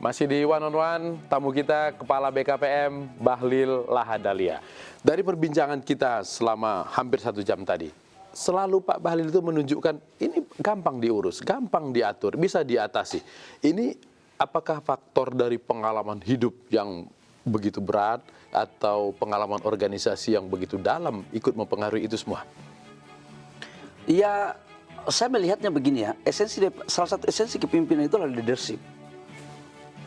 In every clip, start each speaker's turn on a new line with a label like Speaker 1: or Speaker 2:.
Speaker 1: Masih di One on One, tamu kita Kepala BKPM Bahlil Lahadalia. Dari perbincangan kita selama hampir 1 jam tadi, selalu Pak Bahlil itu menunjukkan ini gampang diurus, gampang diatur, bisa diatasi. Ini apakah faktor dari pengalaman hidup yang begitu berat atau pengalaman organisasi yang begitu dalam ikut mempengaruhi itu semua?
Speaker 2: Ya, saya melihatnya begini ya, salah satu esensi kepemimpinan itu adalah leadership.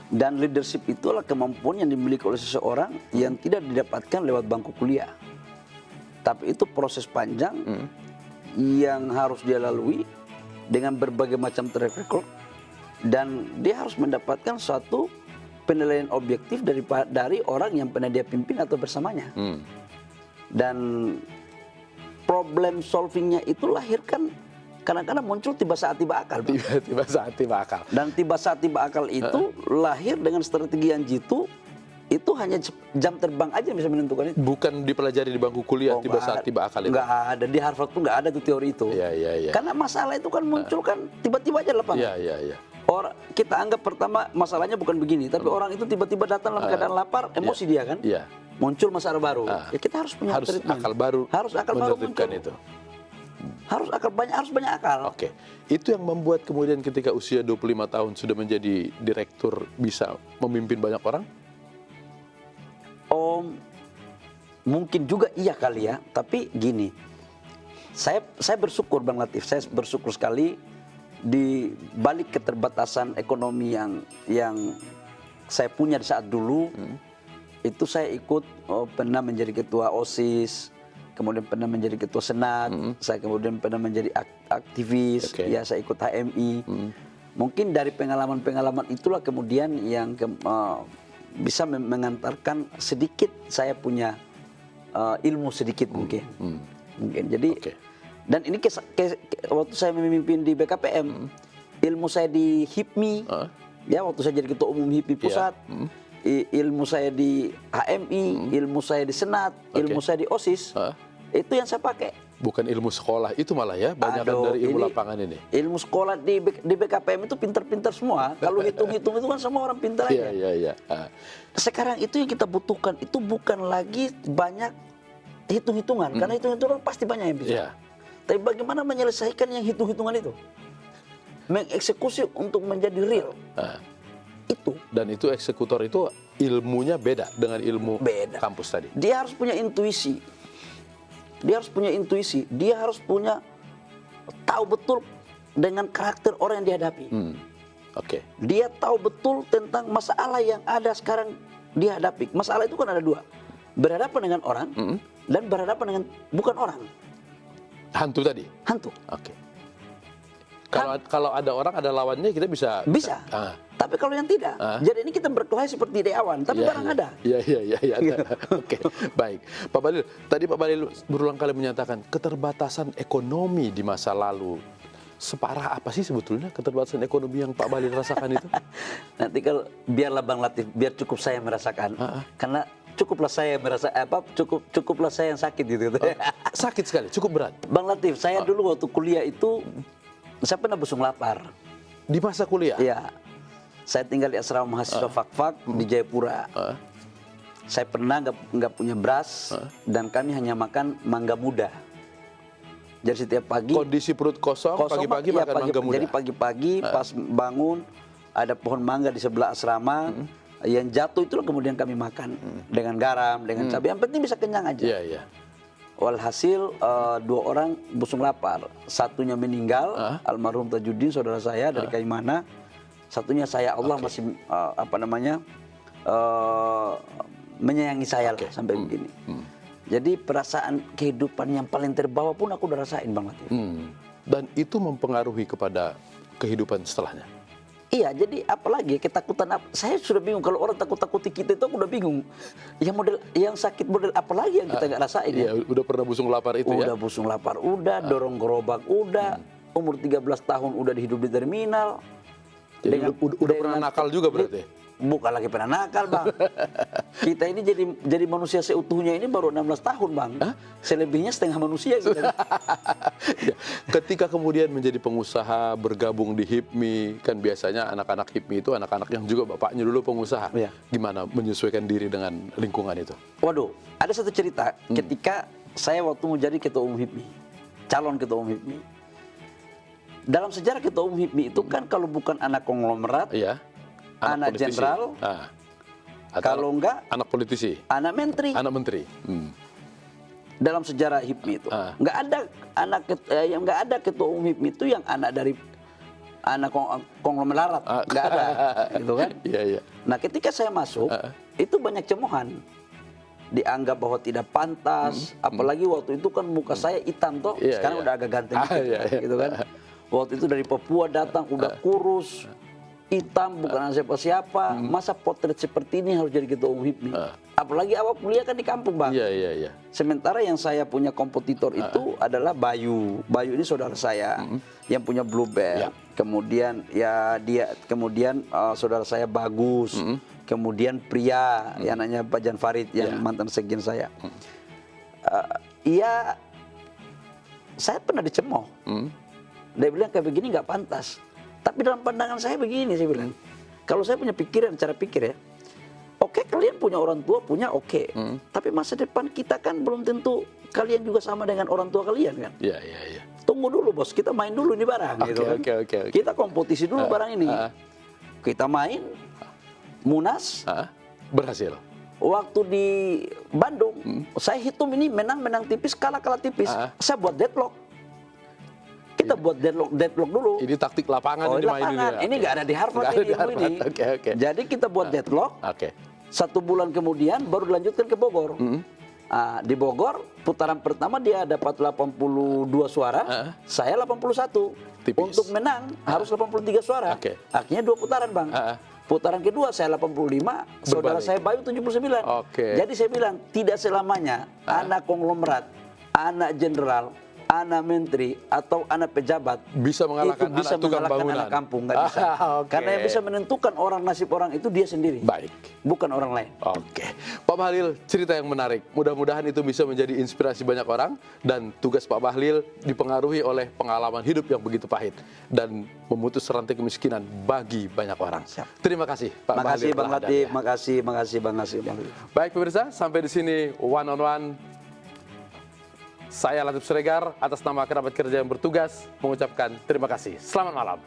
Speaker 2: Dan leadership itulah kemampuan yang dimiliki oleh seseorang yang tidak didapatkan lewat bangku kuliah. Tapi itu proses panjang yang harus dia lalui dengan berbagai macam track record. Dan dia harus mendapatkan suatu penilaian objektif dari orang yang pernah dia pimpin atau bersamanya. Dan problem solvingnya itu lahirkan kadang-kadang muncul tiba saat tiba akal.
Speaker 1: Tiba saat tiba akal.
Speaker 2: Dan tiba saat tiba akal itu lahir dengan strategi yang jitu, itu hanya jam terbang aja yang bisa menentukan itu.
Speaker 1: Bukan dipelajari di bangku kuliah tiba saat tiba akal itu?
Speaker 2: Nggak ada, di Harvard pun nggak ada tuh teori itu.
Speaker 1: Iya.
Speaker 2: Karena masalah itu kan muncul kan tiba-tiba aja lapangan.
Speaker 1: Iya.
Speaker 2: Orang kita anggap pertama masalahnya bukan begini, tapi orang itu tiba-tiba datang dalam keadaan lapar, emosi dia kan?
Speaker 1: Iya.
Speaker 2: Muncul masalah baru. Ya kita harus punya treatment.
Speaker 1: Akal baru.
Speaker 2: Harus akal baru muncul.
Speaker 1: Itu.
Speaker 2: Harus banyak akal.
Speaker 1: Oke. Itu yang membuat kemudian ketika usia 25 tahun sudah menjadi direktur bisa memimpin banyak orang?
Speaker 2: Mungkin juga iya kali ya, tapi gini. Saya bersyukur Bang Latif, saya bersyukur sekali di balik keterbatasan ekonomi yang saya punya di saat dulu. Itu saya ikut pernah menjadi ketua OSIS, kemudian pernah menjadi ketua senat, saya kemudian pernah menjadi aktivis, ya saya ikut HMI. Mungkin dari pengalaman-pengalaman itulah kemudian yang bisa mengantarkan sedikit saya punya ilmu sedikit mungkin. Jadi dan ini waktu saya memimpin di BKPM, ilmu saya di HIPMI, ya waktu saya jadi ketua umum HIPMI pusat. Ilmu saya di HMI, ilmu saya di senat, ilmu saya di OSIS, itu yang saya pakai.
Speaker 1: Bukan ilmu sekolah, itu malah ya, banyak dari ilmu lapangan ini.
Speaker 2: Ilmu sekolah di BKPM itu pintar-pintar semua. Kalau hitung-hitung itu kan semua orang pintar aja.
Speaker 1: Iya.
Speaker 2: Sekarang itu yang kita butuhkan, itu bukan lagi banyak hitung-hitungan, karena hitung-hitungan pasti banyak yang bisa.
Speaker 1: Yeah.
Speaker 2: Tapi bagaimana menyelesaikan yang hitung-hitungan itu? Mengeksekusi untuk menjadi real. Itu.
Speaker 1: Dan itu eksekutor itu ilmunya beda dengan ilmu kampus tadi.
Speaker 2: Dia harus punya intuisi. Dia harus punya tahu betul dengan karakter orang yang dihadapi. Dia tahu betul tentang masalah yang ada sekarang dihadapi. Masalah itu kan ada dua. Berhadapan dengan orang dan berhadapan dengan bukan orang.
Speaker 1: Hantu tadi?
Speaker 2: Hantu.
Speaker 1: Kalau ada orang, ada lawannya, kita bisa.
Speaker 2: Tapi kalau yang tidak, jadi ini kita berkelahi seperti di awan, tapi barang ada.
Speaker 1: Iya. Oke, baik. Pak Bahlil, tadi Pak Bahlil berulang kali menyatakan keterbatasan ekonomi di masa lalu. Separah apa sih sebetulnya keterbatasan ekonomi yang Pak Bahlil rasakan itu?
Speaker 2: Nanti kalau biarlah Bang Latif, biar cukup saya merasakan, karena cukuplah saya merasa cukuplah saya yang sakit gitu.
Speaker 1: Sakit sekali, cukup berat.
Speaker 2: Bang Latif, saya dulu waktu kuliah itu saya pernah busung lapar.
Speaker 1: Di masa kuliah?
Speaker 2: Iya. Saya tinggal di asrama mahasiswa Fakfak di Jayapura. Saya pernah nggak punya beras dan kami hanya makan mangga muda. Jadi setiap pagi.
Speaker 1: Kondisi perut kosong pagi-pagi makan mangga muda.
Speaker 2: Jadi pagi-pagi pas bangun ada pohon mangga di sebelah asrama. Yang jatuh itulah kemudian kami makan dengan garam, dengan cabai. Yang penting bisa kenyang aja.
Speaker 1: Iya.
Speaker 2: Walhasil 2 orang busung lapar. Satunya meninggal, almarhum Tajuddin saudara saya dari Kaimana. Satunya saya, Allah masih menyayangi saya lah sampai begini. Jadi perasaan kehidupan yang paling terbawa pun aku udah rasain Bang Latif.
Speaker 1: Dan itu mempengaruhi kepada kehidupan setelahnya?
Speaker 2: Iya, jadi apalagi ketakutan saya sudah bingung. Kalau orang takut-takuti kita itu aku udah bingung. Yang sakit model apalagi yang kita nggak rasain ya?
Speaker 1: Udah pernah busung lapar itu ya?
Speaker 2: Udah busung lapar, udah dorong gerobak, udah umur 13 tahun udah hidup di terminal.
Speaker 1: Jadi udah pernah nakal juga berarti?
Speaker 2: bukan lagi pernah nakal, Bang. Kita ini jadi manusia seutuhnya ini baru 16 tahun, Bang. Selebihnya setengah manusia kita.
Speaker 1: Ya, ketika kemudian menjadi pengusaha, bergabung di HIPMI, kan biasanya anak-anak HIPMI itu anak-anak yang juga bapaknya dulu pengusaha.
Speaker 2: Iya.
Speaker 1: Gimana menyesuaikan diri dengan lingkungan itu?
Speaker 2: Waduh, ada satu cerita ketika saya waktu mau jadi ketua umum HIPMI, calon ketua umum HIPMI. Dalam sejarah ketua umum HIPMI itu kan kalau bukan anak konglomerat,
Speaker 1: Iya.
Speaker 2: anak
Speaker 1: politisi.
Speaker 2: jenderal,
Speaker 1: Atau
Speaker 2: kalau enggak
Speaker 1: anak politisi,
Speaker 2: anak menteri.
Speaker 1: anak menteri.
Speaker 2: Dalam sejarah HIPMI itu nggak ada yang nggak ada ketua umum HIPMI itu yang anak dari anak konglomerat, nggak ada, gitu kan?
Speaker 1: Iya, iya.
Speaker 2: Nah, ketika saya masuk itu banyak cemohan, dianggap bahwa tidak pantas, apalagi waktu itu kan muka saya hitam toh,
Speaker 1: Iya,
Speaker 2: sekarang
Speaker 1: iya.
Speaker 2: udah agak ganteng dikit,
Speaker 1: Iya, iya.
Speaker 2: gitu kan? Waktu itu dari Papua datang udah kurus, hitam, bukan siapa-siapa, masa potret seperti ini harus jadi ketua umum HIPMI? Apalagi awal kuliah kan di kampung, Bang.
Speaker 1: Iya, iya, iya.
Speaker 2: Sementara yang saya punya kompetitor itu adalah Bayu. Bayu ini saudara saya yang punya Blue Belt.
Speaker 1: Ya.
Speaker 2: Kemudian saudara saya Bagus. Kemudian Pria yang namanya Pak Jan Farid yang mantan sekjen saya. Saya pernah dicemooh. Dia bilang kayak begini nggak pantas. Tapi dalam pandangan saya begini, saya bilang. Kalau saya punya pikiran, cara pikir ya. Oke, kalian punya orang tua, punya oke. Tapi masa depan kita kan belum tentu kalian juga sama dengan orang tua kalian kan.
Speaker 1: Iya, iya, iya.
Speaker 2: Tunggu dulu bos, kita main dulu ini barang. Gitu kan.
Speaker 1: Oke.
Speaker 2: Kita kompetisi dulu barang ini. Kita main, Munas.
Speaker 1: Berhasil.
Speaker 2: Waktu di Bandung, saya hitung ini menang tipis, kalah tipis. Saya buat deadlock. Kita buat deadlock dulu.
Speaker 1: Ini taktik lapangan
Speaker 2: Oh,
Speaker 1: ini main ini.
Speaker 2: lapangan. Ini nggak ada di Harvard
Speaker 1: Nggak ada
Speaker 2: ini.
Speaker 1: di Harvard.
Speaker 2: Ini.
Speaker 1: Oke.
Speaker 2: Jadi kita buat deadlock.
Speaker 1: Oke.
Speaker 2: 1 bulan kemudian baru dilanjutkan ke Bogor. Di Bogor putaran pertama dia dapat 82 suara, saya 81.
Speaker 1: Tipis.
Speaker 2: Untuk menang harus 83 suara.
Speaker 1: Oke.
Speaker 2: Akhirnya 2 putaran, Bang. Putaran kedua saya 85, saudara
Speaker 1: Berbalik.
Speaker 2: saya Bayu 79.
Speaker 1: Oke.
Speaker 2: Jadi saya bilang tidak selamanya anak konglomerat, anak jenderal, anak menteri atau anak pejabat
Speaker 1: Bisa mengalahkan
Speaker 2: itu bisa
Speaker 1: anak tukang
Speaker 2: mengalahkan
Speaker 1: bangunan.
Speaker 2: anak kampung, nggak bisa.
Speaker 1: Oke.
Speaker 2: Karena yang bisa menentukan orang nasib orang itu dia sendiri,
Speaker 1: Baik.
Speaker 2: bukan orang lain.
Speaker 1: Oke, Pak Bahlil, cerita yang menarik. Mudah-mudahan itu bisa menjadi inspirasi banyak orang dan tugas Pak Bahlil dipengaruhi oleh pengalaman hidup yang begitu pahit dan memutus rantai kemiskinan bagi banyak orang.
Speaker 2: Siap.
Speaker 1: Terima kasih Pak
Speaker 2: Makasih
Speaker 1: Bahlil
Speaker 2: Bang
Speaker 1: Lahadalia.
Speaker 2: Latif, makasih Bang Latif.
Speaker 1: Baik pemirsa, sampai di sini one on one. Saya Latif Siregar atas nama kerabat kerja yang bertugas mengucapkan terima kasih. Selamat malam.